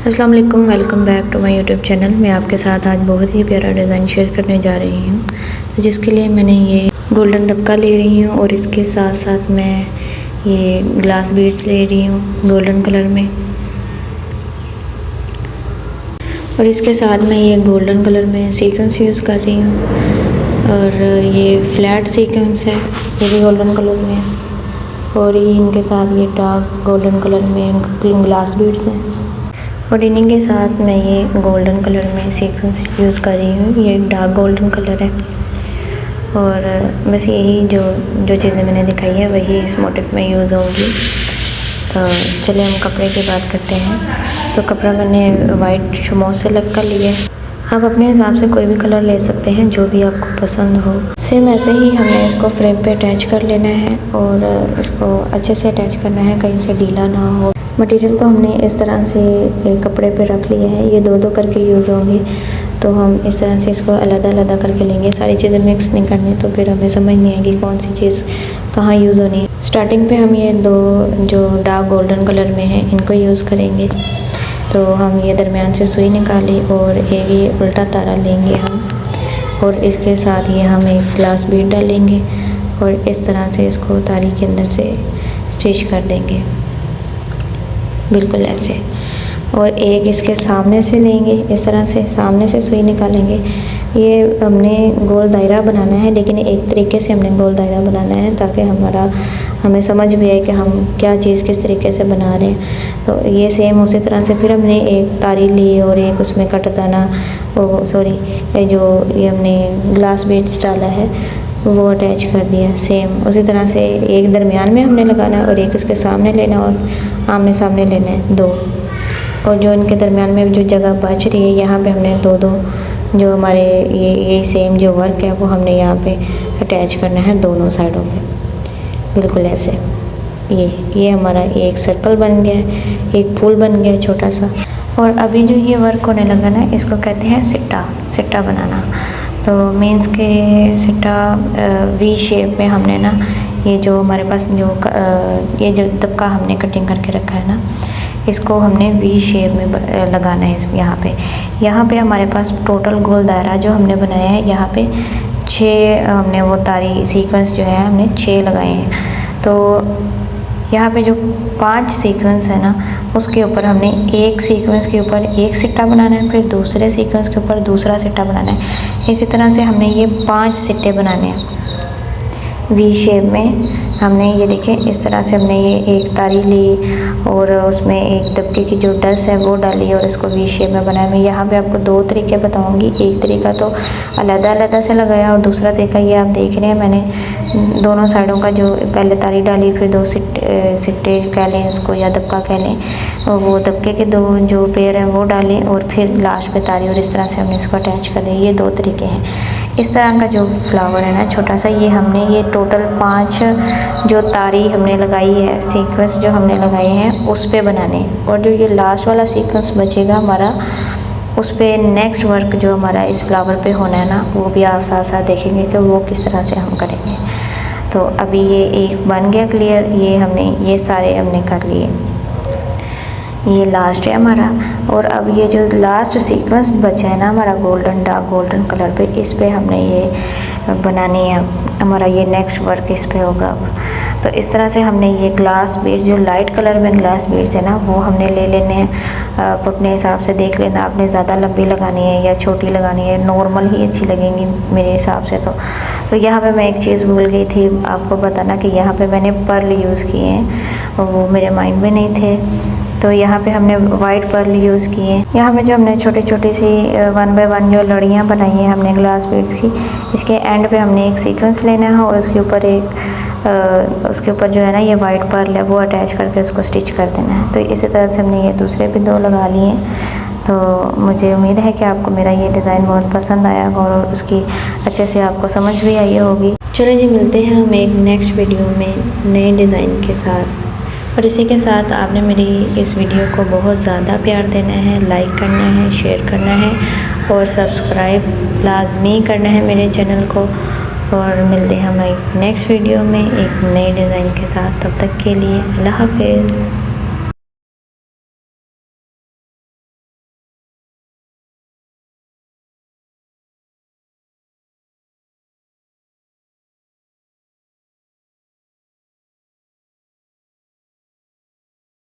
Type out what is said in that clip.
अस्सलाम वालेकुम, welcome back to my YouTube channel. मैं आपके साथ आज बहुत ही प्यारा डिज़ाइन शेयर करने जा रही हूँ, तो जिसके लिए मैंने ये गोल्डन दबका ले रही हूँ और इसके साथ साथ मैं ये ग्लास बीड्स ले रही हूँ गोल्डन कलर में, और इसके साथ मैं ये गोल्डन कलर में सीक्वेंस यूज़ कर रही हूँ। और ये फ्लैट सीक्वेंस है, ये भी गोल्डन कलर में है, और ये इनके साथ ये डार्क गोल्डन कलर में ग्लास बीड्स हैं, और इन्हीं के साथ मैं ये गोल्डन कलर में सीक्वेंस यूज़ कर रही हूँ। ये डार्क गोल्डन कलर है, और बस यही जो चीज़ें मैंने दिखाई है वही इस मोटिव में यूज़ होंगी। तो चलिए हम कपड़े की बात करते हैं। तो कपड़ा मैंने वाइट शमो से लग कर लिया है। आप अपने हिसाब से कोई भी कलर ले सकते हैं जो भी आपको पसंद हो। सेम ऐसे ही हमने इसको फ्रेम पे अटैच कर लेना है, और इसको अच्छे से अटैच करना है, कहीं से ढीला ना हो। मटेरियल को हमने इस तरह से एक कपड़े पे रख लिया है, ये दो करके यूज़ होंगे, तो हम इस तरह से इसको अलग करके लेंगे। सारी चीज़ें मिक्स नहीं करनी, तो फिर हमें समझ नहीं आएगी कौन सी चीज़ कहाँ यूज़ होनी है। स्टार्टिंग पे हम ये दो जो डार्क गोल्डन कलर में है इनको यूज़ करेंगे। तो हम ये दरमियान से सुई निकाली और एक ये उल्टा तारा लेंगे हम, और इसके साथ ये हम एक ग्लास बीड डालेंगे और इस तरह से इसको तारी के अंदर से स्टिच कर देंगे, बिल्कुल ऐसे। और एक इसके सामने से लेंगे, इस तरह से सामने से सुई निकालेंगे। ये हमने गोल दायरा बनाना है, लेकिन एक तरीके से हमने गोल दायरा बनाना है ताकि हमें समझ भी आए कि हम क्या चीज़ किस तरीके से बना रहे हैं। तो ये सेम उसी तरह से फिर हमने एक तारी ली और एक उसमें कटदाना ये हमने ग्लास बीड्स डाला है वो अटैच कर दिया। सेम उसी तरह से एक दरमियान में हमने लगाना है और एक उसके सामने लेना और आमने सामने लेना है दो, और जो इनके दरमियान में जो जगह बच रही है यहाँ पे हमने दो जो हमारे ये सेम जो वर्क है वो हमने यहाँ पे अटैच करना है दोनों साइडों पे, बिल्कुल ऐसे। ये हमारा एक सर्कल बन गया है, एक फूल बन गया है छोटा सा। और अभी जो ये वर्क होने लगा ना, इसको कहते हैं सिट्टा बनाना। तो मीन्स के सिट्टा वी शेप में हमने ना ये जो हमारे पास ये जो दबका हमने कटिंग करके रखा है ना, इसको हमने वी शेप में लगाना है। यहाँ पे हमारे पास टोटल गोल दायरा जो हमने बनाया है, यहाँ पे 6 हमने वो तारी सीक्वेंस जो है हमने 6 लगाए हैं। तो यहाँ पे जो 5 सीक्वेंस है ना, उसके ऊपर हमने एक सीक्वेंस के ऊपर एक सिट्टा बनाना है, फिर दूसरे सीक्वेंस के ऊपर दूसरा सिट्टा बनाना है। इसी तरह से हमने ये 5 सिट्टे बनाने हैं वी शेप में। हमने ये देखें इस तरह से हमने ये एक तारी ली और उसमें एक दबके की जो डस है वो डाली और इसको वी शेप में बनाया। मैं यहाँ पे आपको 2 तरीके बताऊँगी। एक तरीका तो अलग से लगाया, और दूसरा तरीका ये आप देख रहे हैं मैंने दोनों साइडों का जो पहले तारी डाली, फिर 2 सिट्टे कह लें इसको या दबका कह लें, और वो दबके के 2 जो पेयर हैं वो डालें और फिर लास्ट पे तारी, और इस तरह से हमने इसको अटैच कर दिया। ये 2 तरीके हैं। इस तरह का जो फ्लावर है ना छोटा सा, ये हमने ये टोटल 5 जो तारी हमने लगाई है, सीक्वेंस जो हमने लगाए हैं उस पे बनाने, और जो ये लास्ट वाला सीक्वेंस बचेगा हमारा उस पे नेक्स्ट वर्क जो हमारा इस फ्लावर पे होना है ना, वो भी आप साथ साथ देखेंगे कि वो किस तरह से हम करेंगे। तो अभी ये एक बन गया क्लियर, ये सारे हमने कर लिए, ये लास्ट है हमारा। और अब ये जो लास्ट सीक्वेंस बचा है ना हमारा डार्क गोल्डन कलर पे, इस पे हमने ये बनानी है हमारा ये नेक्स्ट वर्क इस पे होगा। तो इस तरह से हमने ये ग्लास बीड्स जो लाइट कलर में ग्लास बीड्स है ना, वो हमने ले लेने हैं। आप अपने हिसाब से देख लेना, आपने ज़्यादा लंबी लगानी है या छोटी लगानी है, नॉर्मल ही अच्छी लगेंगी मेरे हिसाब से। तो यहाँ पे मैं एक चीज़ भूल गई थी आपको बताना कि यहाँ पे मैंने पर्ल यूज़ किए हैं, वो मेरे माइंड में नहीं थे। तो यहाँ पे हमने वाइट पर्ल यूज़ किए हैं। यहाँ पे जो हमने छोटी सी 1 बाय 1 जो लड़ियाँ बनाई हैं हमने ग्लास बीड्स की, इसके एंड पे हमने एक सीक्वेंस लेना है और उसके ऊपर जो है ना ये वाइट पर्ल है वो अटैच करके उसको स्टिच कर देना है। तो इसी तरह से हमने ये दूसरे भी 2 लगा लिए हैं। तो मुझे उम्मीद है कि आपको मेरा ये डिज़ाइन बहुत पसंद आया और उसकी अच्छे से आपको समझ भी आई होगी। चलो जी, मिलते हैं हम एक नेक्स्ट वीडियो में नए डिज़ाइन के साथ। और इसी के साथ आपने मेरी इस वीडियो को बहुत ज़्यादा प्यार देना है, लाइक करना है, शेयर करना है और सब्सक्राइब लाजमी करना है मेरे चैनल को। और मिलते हैं हम एक नेक्स्ट वीडियो में एक नए डिज़ाइन के साथ। तब तक के लिए अल्लाह हाफ़िज़।